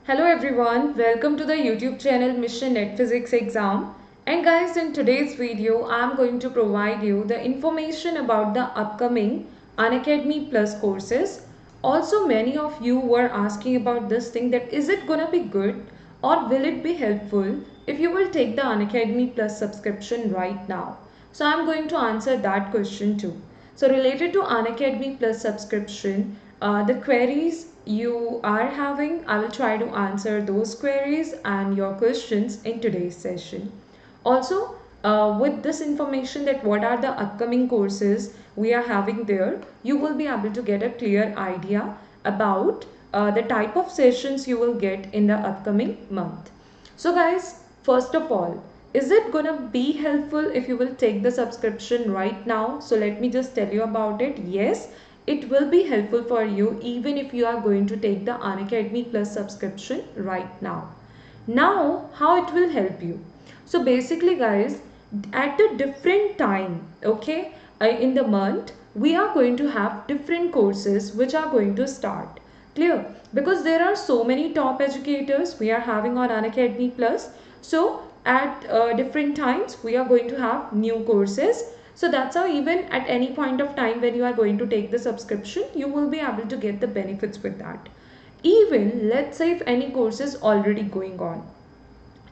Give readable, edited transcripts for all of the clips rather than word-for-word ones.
Hello everyone, welcome to the YouTube channel Mission Net Physics Exam. And guys, in today's video, I am going to provide you the information about the upcoming Unacademy Plus courses. Also, many of you were asking about this thing, that is it gonna be good or will it be helpful if you will take the Unacademy Plus subscription right now? So I am going to answer that question too. So related to Unacademy Plus subscription, the queries you are having, I will try to answer those queries and your questions in today's session. Also, with this information that what are the upcoming courses we are having there, you will be able to get a clear idea about the type of sessions you will get in the upcoming month. So guys, first of all, is it gonna be helpful if you will take the subscription right now? So let me just tell you about it. Yes, it will be helpful for you even if you are going to take the Unacademy Plus subscription right now. Now, how it will help you? So basically guys, at a different time, okay, in the month, we are going to have different courses which are going to start. Clear? Because there are so many top educators we are having on Unacademy Plus. So at different times we are going to have new courses. So that's how even at any point of time when you are going to take the subscription, you will be able to get the benefits with that. Even let's say if any course is already going on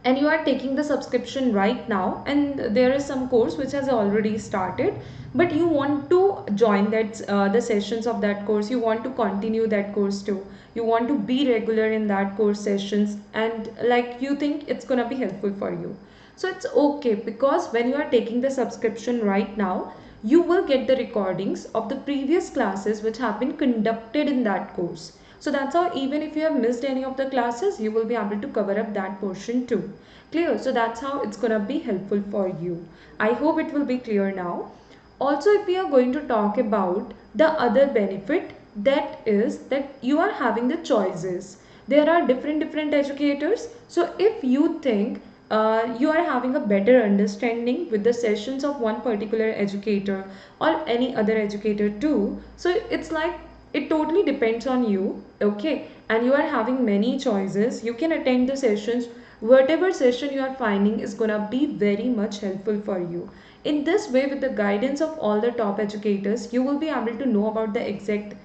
and you are taking the subscription right now, and there is some course which has already started, but you want to join that the sessions of that course, you want to continue that course too, you want to be regular in that course sessions, and like you think it's gonna be helpful for you. So it's okay, because when you are taking the subscription right now, you will get the recordings of the previous classes which have been conducted in that course. So that's how even if you have missed any of the classes, you will be able to cover up that portion too. Clear? So that's how it's gonna be helpful for you. I hope it will be clear now. Also, if we are going to talk about the other benefit, that is that you are having the choices. There are different educators. So if you think you are having a better understanding with the sessions of one particular educator or any other educator too, so it's like it totally depends on you, okay, and you are having many choices, you can attend the sessions. Whatever session you are finding is gonna be very much helpful for you. In this way, with the guidance of all the top educators, you will be able to know about the exact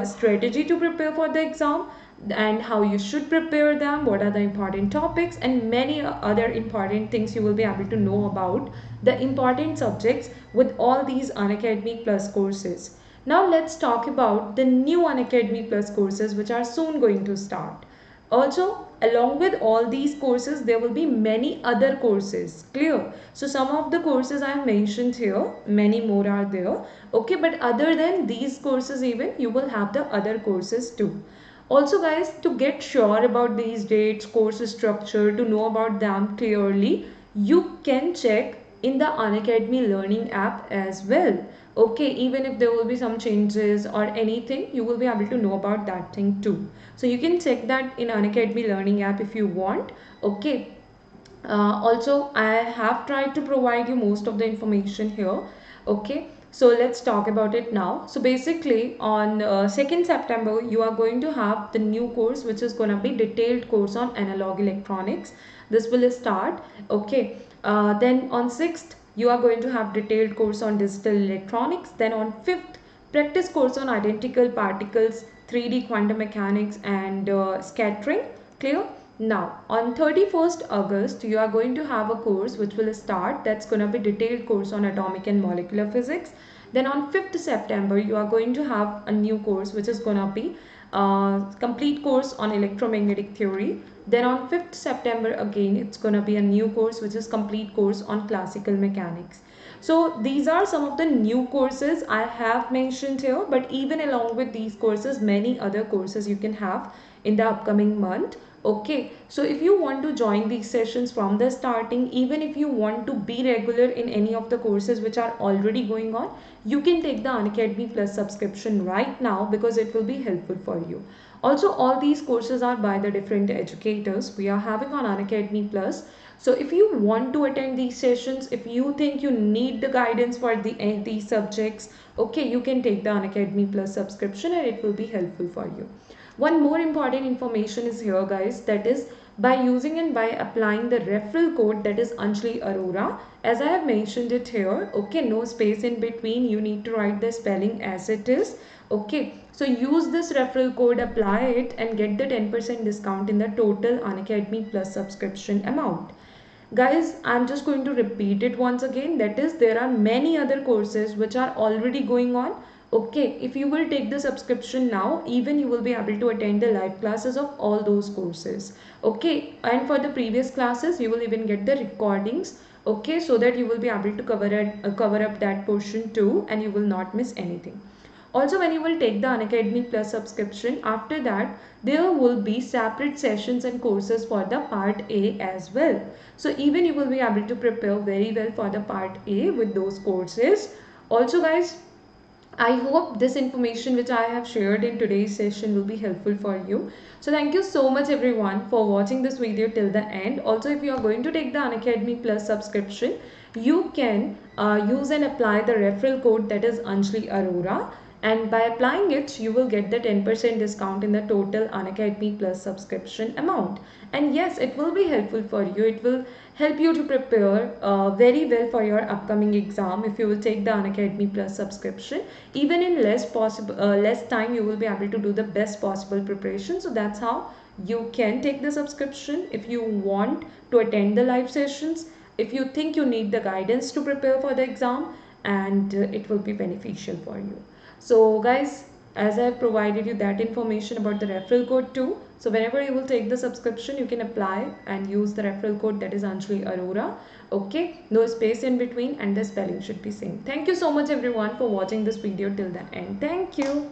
strategy to prepare for the exam, and how you should prepare them, what are the important topics, and many other important things you will be able to know about the important subjects with all these Unacademy Plus courses. Now let's talk about the new Unacademy Plus courses which are soon going to start. Also, along with all these courses, there will be many other courses. Clear? So some of the courses I have mentioned here, many more are there. Okay, but other than these courses even, you will have the other courses too. Also guys, to get sure about these dates, course structure, to know about them clearly, you can check in the Unacademy Learning app as well. Okay, even if there will be some changes or anything, you will be able to know about that thing too. So you can check that in Unacademy Learning app if you want. Okay. Also, I have tried to provide you most of the information here. Okay, so let's talk about it now. So basically on 2nd September, you are going to have the new course which is going to be detailed course on analog electronics. This will start. Okay, then on 6th, you are going to have detailed course on digital electronics. Then on 5th, practice course on identical particles, 3D quantum mechanics and scattering. Clear? Now, on 31st August, you are going to have a course which will start. That's going to be detailed course on atomic and molecular physics. Then on 5th September, you are going to have a new course which is going to be complete course on electromagnetic theory. Then on 5th September again, it's going to be a new course which is complete course on classical mechanics. So these are some of the new courses I have mentioned here, but even along with these courses, many other courses you can have in the upcoming month. Okay, so if you want to join these sessions from the starting, even if you want to be regular in any of the courses which are already going on, you can take the Unacademy Plus subscription right now, because it will be helpful for you. Also, all these courses are by the different educators we are having on Unacademy Plus. So if you want to attend these sessions, if you think you need the guidance for these subjects, okay, you can take the Unacademy Plus subscription and it will be helpful for you. One more important information is here, guys, that is by using and by applying the referral code, that is Anjali Arora, as I have mentioned it here, okay, no space in between, you need to write the spelling as it is, okay. So use this referral code, apply it, and get the 10% discount in the total Unacademy Plus subscription amount. Guys, I'm just going to repeat it once again, that is there are many other courses which are already going on, okay. If you will take the subscription now, even you will be able to attend the live classes of all those courses, okay. And for the previous classes you will even get the recordings, okay, so that you will be able to cover up that portion too, and you will not miss anything. Also, when you will take the Unacademy Plus subscription, after that there will be separate sessions and courses for the part A as well. So even you will be able to prepare very well for the part A with those courses. Also, guys, I hope this information which I have shared in today's session will be helpful for you. So thank you so much everyone for watching this video till the end. Also, if you are going to take the Unacademy Plus subscription, you can use and apply the referral code, that is Anjali Arora, and by applying it you will get the 10% discount in the total Unacademy Plus subscription amount. And yes, it will be helpful for you, it will help you to prepare very well for your upcoming exam if you will take the Unacademy Plus subscription. Even in less time you will be able to do the best possible preparation. So that's how you can take the subscription if you want to attend the live sessions, if you think you need the guidance to prepare for the exam, and it will be beneficial for you. So guys, as I have provided you that information about the referral code too, so whenever you will take the subscription, you can apply and use the referral code, that is Anjali Arora, okay. No space in between and the spelling should be same. Thank you so much everyone for watching this video till the end. Thank you.